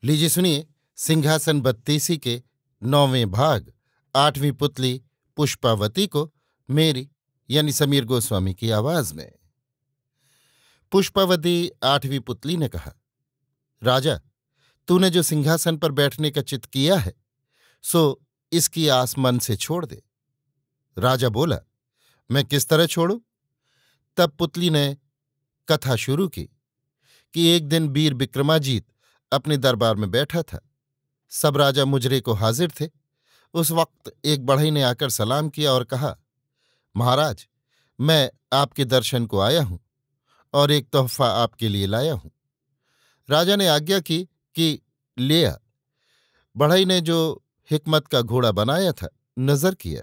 लीजिए सुनिए सिंहासन बत्तीसी के 9वें भाग 8वीं पुतली पुष्पावती को मेरी यानी समीर गोस्वामी की आवाज में। पुष्पावती 8वीं पुतली ने कहा, राजा, तूने जो सिंहासन पर बैठने का चित किया है सो इसकी आस मन से छोड़ दे। राजा बोला, मैं किस तरह छोड़ूं? तब पुतली ने कथा शुरू की कि एक दिन वीर विक्रमाजीत अपने दरबार में बैठा था। सब राजा मुजरे को हाजिर थे। उस वक्त एक बढ़ई ने आकर सलाम किया और कहा, महाराज, मैं आपके दर्शन को आया हूं और एक तोहफा आपके लिए लाया हूं। राजा ने आज्ञा की कि ले आ। बढ़ई ने जो हिकमत का घोड़ा बनाया था नजर किया।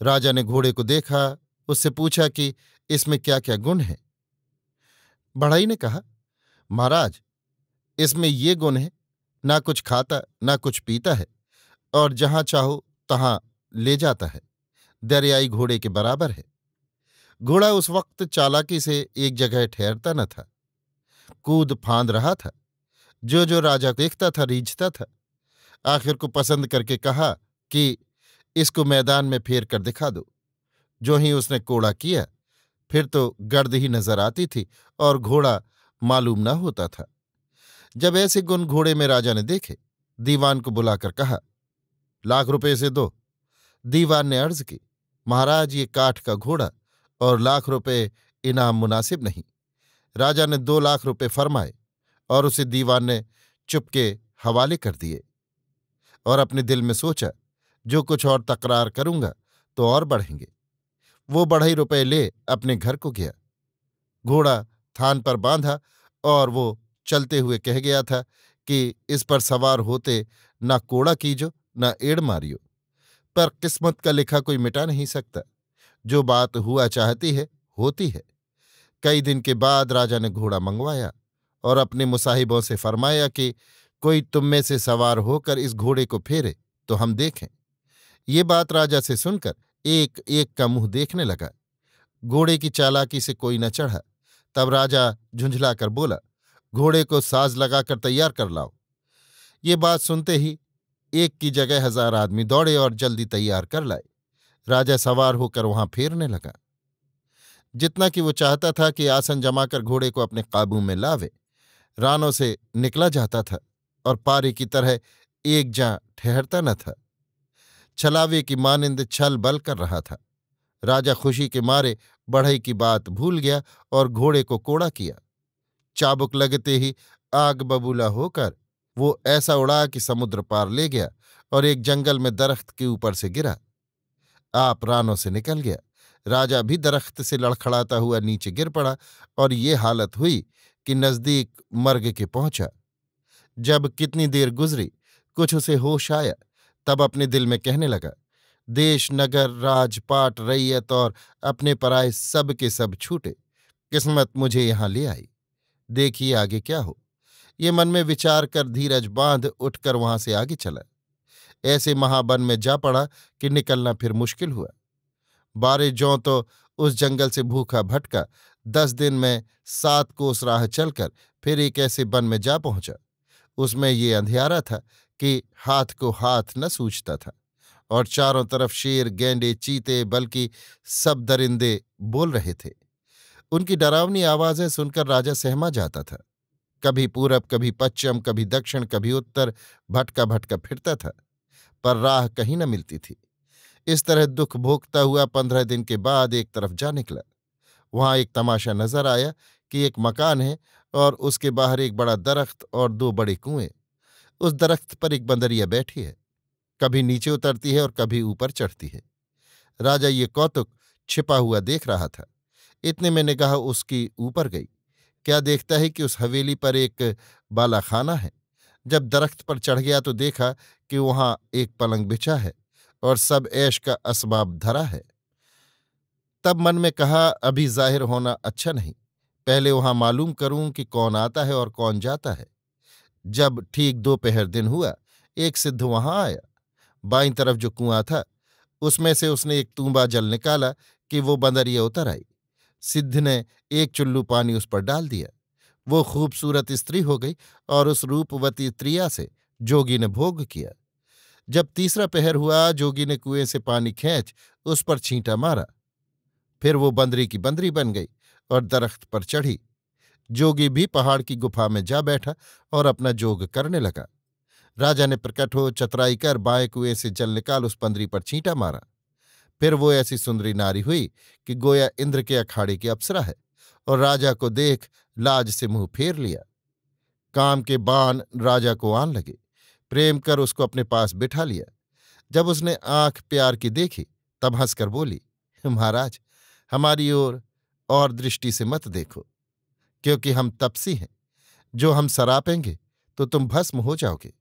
राजा ने घोड़े को देखा, उससे पूछा कि इसमें क्या क्या गुण हैं। बढ़ई ने कहा, महाराज, इसमें ये गुण है, ना कुछ खाता ना कुछ पीता है और जहां चाहो तहां ले जाता है, दरियाई घोड़े के बराबर है। घोड़ा उस वक्त चालाकी से एक जगह ठहरता न था, कूद फांद रहा था। जो जो राजा देखता था रीझता था। आखिर को पसंद करके कहा कि इसको मैदान में फेर कर दिखा दो। जो ही उसने कोड़ा किया फिर तो गर्द ही नजर आती थी और घोड़ा मालूम न होता था। जब ऐसे गुण घोड़े में राजा ने देखे, दीवान को बुलाकर कहा, ₹1,00,000 से दो। दीवान ने अर्ज की, महाराज, ये काठ का घोड़ा और ₹1,00,000 इनाम मुनासिब नहीं। राजा ने ₹2,00,000 फरमाए और उसे दीवान ने चुपके हवाले कर दिए और अपने दिल में सोचा, जो कुछ और तकरार करूंगा तो और बढ़ेंगे। वो ₹2,50 ले अपने घर को गया। घोड़ा थान पर बांधा और वो चलते हुए कह गया था कि इस पर सवार होते ना कोड़ा कीजो ना एड़ मारियो। पर किस्मत का लिखा कोई मिटा नहीं सकता। जो बात हुआ चाहती है होती है। कई दिन के बाद राजा ने घोड़ा मंगवाया और अपने मुसाहिबों से फरमाया कि कोई तुम में से सवार होकर इस घोड़े को फेरे तो हम देखें। ये बात राजा से सुनकर एक एक का मुंह देखने लगा। घोड़े की चालाकी से कोई न चढ़ा। तब राजा झुंझलाकर बोला, घोड़े को साज लगाकर तैयार कर लाओ। ये बात सुनते ही एक की जगह 1000 आदमी दौड़े और जल्दी तैयार कर लाए। राजा सवार होकर वहां फेरने लगा। जितना कि वो चाहता था कि आसन जमाकर घोड़े को अपने काबू में लावे, रानों से निकला जाता था और पारे की तरह एक जां ठहरता न था। छलावे की मानिंद छल बल कर रहा था। राजा खुशी के मारे बढ़ई की बात भूल गया और घोड़े को कोड़ा किया। चाबुक लगते ही आग बबूला होकर वो ऐसा उड़ा कि समुद्र पार ले गया और एक जंगल में दरख्त के ऊपर से गिरा। आप रानों से निकल गया। राजा भी दरख्त से लड़खड़ाता हुआ नीचे गिर पड़ा और ये हालत हुई कि नजदीक मर्ग के पहुंचा। जब कितनी देर गुजरी, कुछ उसे होश आया, तब अपने दिल में कहने लगा, देश नगर राजपाट रैयत और अपने पराए सब के सब छूटे, किस्मत मुझे यहां ले आई। देखिए आगे क्या हो। ये मन में विचार कर धीरज बांध उठकर वहां से आगे चला। ऐसे महावन में जा पड़ा कि निकलना फिर मुश्किल हुआ। 12 जौं तो उस जंगल से भूखा भटका 10 दिन में 7 कोस राह चलकर फिर एक ऐसे वन में जा पहुंचा। उसमें ये अंधियारा था कि हाथ को हाथ न सूझता था और चारों तरफ शेर गैंडे चीते बल्कि सब दरिंदे बोल रहे थे। उनकी डरावनी आवाजें सुनकर राजा सहमा जाता था। कभी पूरब कभी पश्चिम कभी दक्षिण कभी उत्तर भटका भटका फिरता था, पर राह कहीं न मिलती थी। इस तरह दुख भोगता हुआ 15 दिन के बाद एक तरफ जा निकला। वहां एक तमाशा नजर आया कि एक मकान है और उसके बाहर एक बड़ा दरख्त और 2 बड़े कुएं। उस दरख्त पर एक बंदरिया बैठी है, कभी नीचे उतरती है और कभी ऊपर चढ़ती है। राजा ये कौतुक छिपा हुआ देख रहा था। इतने में निगाह उसकी ऊपर गई। क्या देखता है कि उस हवेली पर एक बालाखाना है। जब दरख्त पर चढ़ गया तो देखा कि वहां एक पलंग बिछा है और सब ऐश का असबाब धरा है। तब मन में कहा, अभी जाहिर होना अच्छा नहीं, पहले वहां मालूम करूं कि कौन आता है और कौन जाता है। जब ठीक दोपहर दिन हुआ, एक सिद्ध वहां आया। बाईं तरफ जो कुआं था उसमें से उसने एक तूंबा जल निकाला कि वो बंदरिया उतर आई। सिद्ध ने एक चुल्लू पानी उस पर डाल दिया। वो खूबसूरत स्त्री हो गई और उस रूपवती त्रिया से जोगी ने भोग किया। जब तीसरा पहर हुआ, जोगी ने कुएं से पानी खींच उस पर छींटा मारा। फिर वो बंदरी की बंदरी बन गई और दरख्त पर चढ़ी। जोगी भी पहाड़ की गुफा में जा बैठा और अपना जोग करने लगा। राजा ने प्रकट हो चतुराई कर बाएं कुएं से जल निकाल उस बंदरी पर छींटा मारा। फिर वो ऐसी सुंदरी नारी हुई कि गोया इंद्र के अखाड़े की अप्सरा है, और राजा को देख लाज से मुंह फेर लिया। काम के बाण राजा को आन लगे। प्रेम कर उसको अपने पास बिठा लिया। जब उसने आंख प्यार की देखी तब हंसकर बोली, महाराज, हमारी ओर और दृष्टि से मत देखो, क्योंकि हम तपसी हैं। जो हम सरापेंगे तो तुम भस्म हो जाओगे।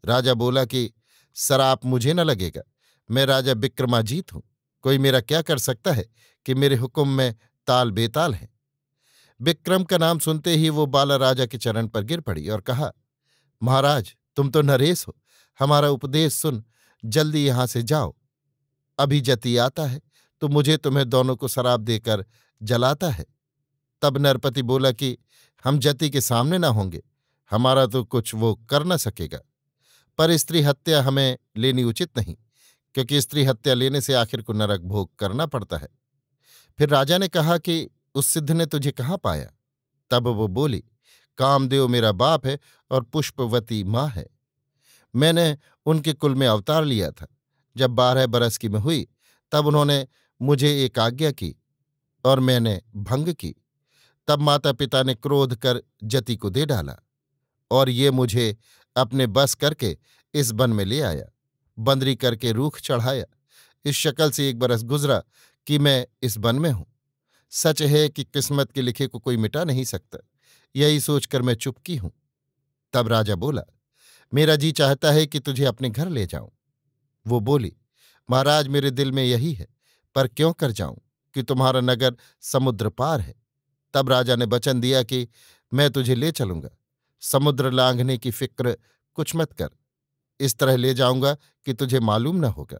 राजा बोला कि सराप मुझे न लगेगा, मैं राजा विक्रमाजीत हूं। कोई मेरा क्या कर सकता है कि मेरे हुक्म में ताल बेताल है। विक्रम का नाम सुनते ही वो बाला राजा के चरण पर गिर पड़ी और कहा, महाराज, तुम तो नरेश हो, हमारा उपदेश सुन जल्दी यहां से जाओ। अभी जति आता है तो मुझे तुम्हें दोनों को शराब देकर जलाता है। तब नरपति बोला कि हम जति के सामने न होंगे, हमारा तो कुछ वो कर न सकेगा। पर स्त्री हत्या हमें लेनी उचित नहीं, क्योंकि स्त्री हत्या लेने से आखिर को नरक भोग करना पड़ता है। फिर राजा ने कहा कि उस सिद्ध ने तुझे कहाँ पाया? तब वो बोली, कामदेव मेरा बाप है और पुष्पवती माँ है। मैंने उनके कुल में अवतार लिया था। जब 12 बरस की मैं हुई तब उन्होंने मुझे एक आज्ञा की और मैंने भंग की। तब माता पिता ने क्रोध कर जति को दे डाला और ये मुझे अपने बस करके इस वन में ले आया। बंदरी करके रूख चढ़ाया। इस शक्ल से 1 बरस गुजरा कि मैं इस वन में हूं। सच है कि किस्मत के लिखे को कोई मिटा नहीं सकता। यही सोचकर मैं चुप की हूं। तब राजा बोला, मेरा जी चाहता है कि तुझे अपने घर ले जाऊं। वो बोली, महाराज, मेरे दिल में यही है, पर क्यों कर जाऊं कि तुम्हारा नगर समुद्र पार है। तब राजा ने वचन दिया कि मैं तुझे ले चलूंगा। समुद्र लांघने की फिक्र कुछ मत कर, इस तरह ले जाऊंगा कि तुझे मालूम न होगा।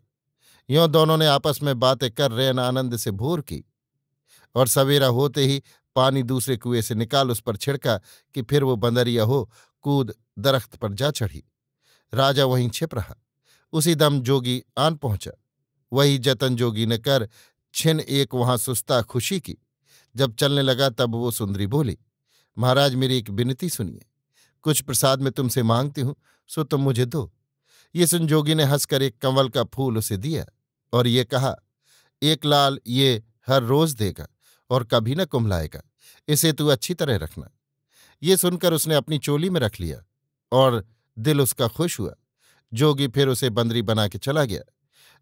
यों दोनों ने आपस में बातें कर रैन आनंद से भोर की, और सवेरा होते ही पानी दूसरे कुएं से निकाल उस पर छिड़का कि फिर वो बंदरिया हो कूद दरख्त पर जा चढ़ी। राजा वहीं छिप रहा। उसी दम जोगी आन पहुंचा। वही जतन जोगी ने कर छिन एक वहां सुस्ता खुशी की। जब चलने लगा तब वो सुंदरी बोली, महाराज, मेरी एक विनती सुनिए। कुछ प्रसाद मैं तुमसे मांगती हूं, सो तुम मुझे दो। ये सुन जोगी ने हंसकर एक कंवल का फूल उसे दिया और ये कहा, एक लाल ये हर रोज देगा और कभी न कुम्हलाएगा, इसे तू अच्छी तरह रखना। ये सुनकर उसने अपनी चोली में रख लिया और दिल उसका खुश हुआ। जोगी फिर उसे बंदरी बना के चला गया।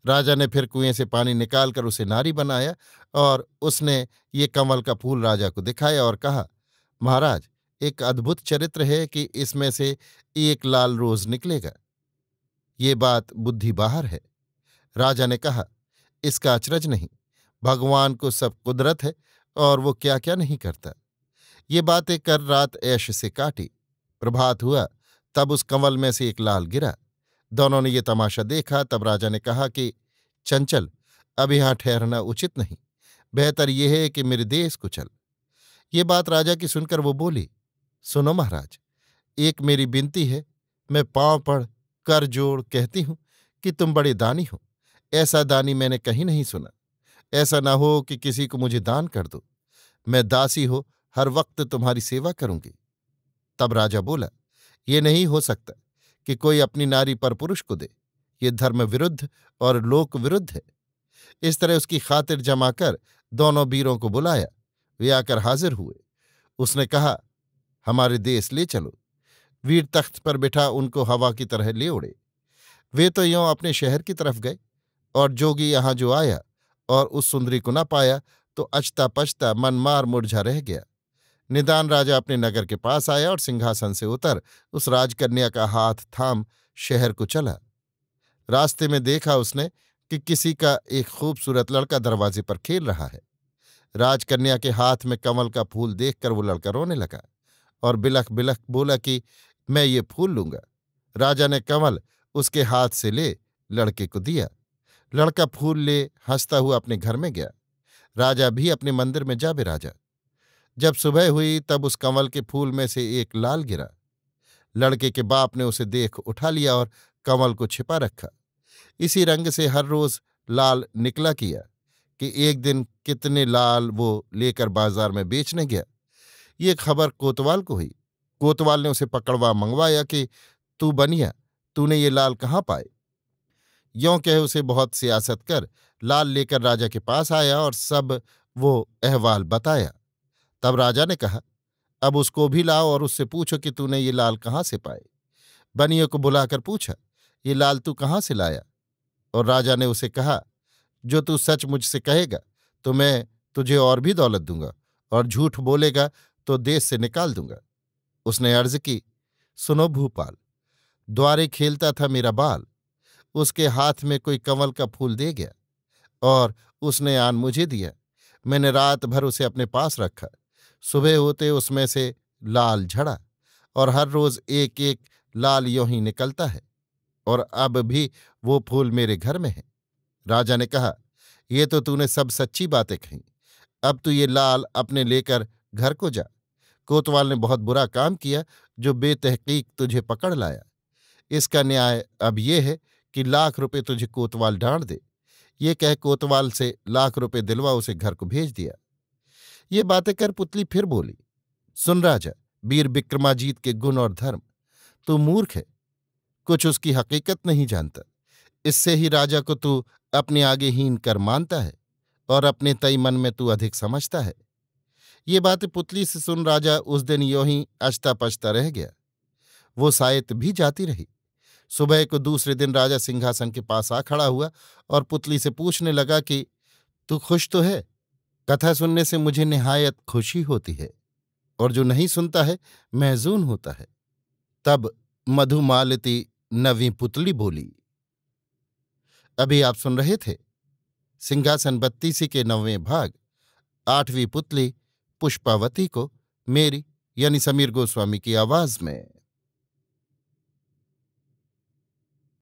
राजा ने फिर कुएं से पानी निकालकर उसे नारी बनाया और उसने ये कमल का फूल राजा को दिखाया और कहा, महाराज, एक अद्भुत चरित्र है कि इसमें से एक लाल रोज निकलेगा। ये बात बुद्धि बाहर है। राजा ने कहा, इसका अचरज नहीं, भगवान को सब कुदरत है और वो क्या क्या नहीं करता। ये बातें कर रात ऐश से काटी। प्रभात हुआ तब उस कंवल में से एक लाल गिरा। दोनों ने ये तमाशा देखा। तब राजा ने कहा कि चंचल, अब यहां ठहरना उचित नहीं, बेहतर यह है कि मेरे देश को चल। ये बात राजा की सुनकर वो बोली, सुनो महाराज, एक मेरी विनती है। मैं पांव पड़ कर जोड़ कहती हूं कि तुम बड़े दानी हो। ऐसा दानी मैंने कहीं नहीं सुना। ऐसा ना हो कि किसी को मुझे दान कर दो। मैं दासी हो हर वक्त तुम्हारी सेवा करूंगी। तब राजा बोला, ये नहीं हो सकता कि कोई अपनी नारी पर पुरुष को दे। ये धर्म विरुद्ध और लोक विरुद्ध है। इस तरह उसकी खातिर जमा कर दोनों वीरों को बुलाया। वे आकर हाजिर हुए। उसने कहा, हमारे देश ले चलो। वीर तख्त पर बिठा उनको हवा की तरह ले उड़े। वे तो यों अपने शहर की तरफ गए, और जोगी यहां जो आया और उस सुंदरी को न पाया तो अचता पचता मन मार मुरझा रह गया। निदान राजा अपने नगर के पास आया और सिंहासन से उतर उस राजकन्या का हाथ थाम शहर को चला। रास्ते में देखा उसने कि किसी का एक खूबसूरत लड़का दरवाजे पर खेल रहा है। राजकन्या के हाथ में कमल का फूल देखकर वो लड़का रोने लगा और बिलख बिलख बोला कि मैं ये फूल लूंगा। राजा ने कमल उसके हाथ से ले लड़के को दिया। लड़का फूल ले हंसता हुआ अपने घर में गया। राजा भी अपने मंदिर में जा बिराजा। जब सुबह हुई तब उस कमल के फूल में से एक लाल गिरा। लड़के के बाप ने उसे देख उठा लिया और कमल को छिपा रखा। इसी रंग से हर रोज लाल निकला किया कि एक दिन कितने लाल वो लेकर बाजार में बेचने गया। ये खबर कोतवाल को हुई। कोतवाल ने उसे पकड़वा मंगवाया कि तू बनिया, तूने ये लाल कहाँ पाए। यों कह उसे बहुत सियासत कर लाल लेकर राजा के पास आया और सब वो अहवाल बताया। तब राजा ने कहा, अब उसको भी लाओ और उससे पूछो कि तूने ये लाल कहाँ से पाए। बनिए को बुलाकर पूछा, ये लाल तू कहाँ से लाया। और राजा ने उसे कहा, जो तू सच मुझसे कहेगा तो मैं तुझे और भी दौलत दूंगा, और झूठ बोलेगा तो देश से निकाल दूंगा। उसने अर्ज की, सुनो भूपाल, द्वारे खेलता था मेरा बाल, उसके हाथ में कोई कमल का फूल दे गया और उसने आन मुझे दिया। मैंने रात भर उसे अपने पास रखा। सुबह होते उसमें से लाल झड़ा और हर रोज एक एक लाल यों ही निकलता है, और अब भी वो फूल मेरे घर में है। राजा ने कहा, ये तो तूने सब सच्ची बातें कहीं। अब तू ये लाल अपने लेकर घर को जा। कोतवाल ने बहुत बुरा काम किया जो बेतहकीक तुझे पकड़ लाया। इसका न्याय अब ये है कि ₹1,00,000 तुझे कोतवाल डांट दे। ये कह कोतवाल से ₹1,00,000 दिलवा उसे घर को भेज दिया। ये बातें कर पुतली फिर बोली, सुन राजा, वीर विक्रमाजीत के गुण और धर्म, तू मूर्ख है, कुछ उसकी हकीकत नहीं जानता। इससे ही राजा को तू अपने आगे हीन कर मानता है और अपने तई मन में तू अधिक समझता है। ये बातें पुतली से सुन राजा उस दिन यों ही अचता पचता रह गया। वो सायत भी जाती रही। सुबह को दूसरे दिन राजा सिंहासन के पास आ खड़ा हुआ और पुतली से पूछने लगा कि तू खुश तो है। कथा सुनने से मुझे निहायत खुशी होती है, और जो नहीं सुनता है महजून होता है। तब मधुमालती नवीं पुतली बोली। अभी आप सुन रहे थे सिंहासन बत्तीसी के 9वें भाग 8वीं पुतली पुष्पावती को, मेरी यानी समीर गोस्वामी की आवाज में।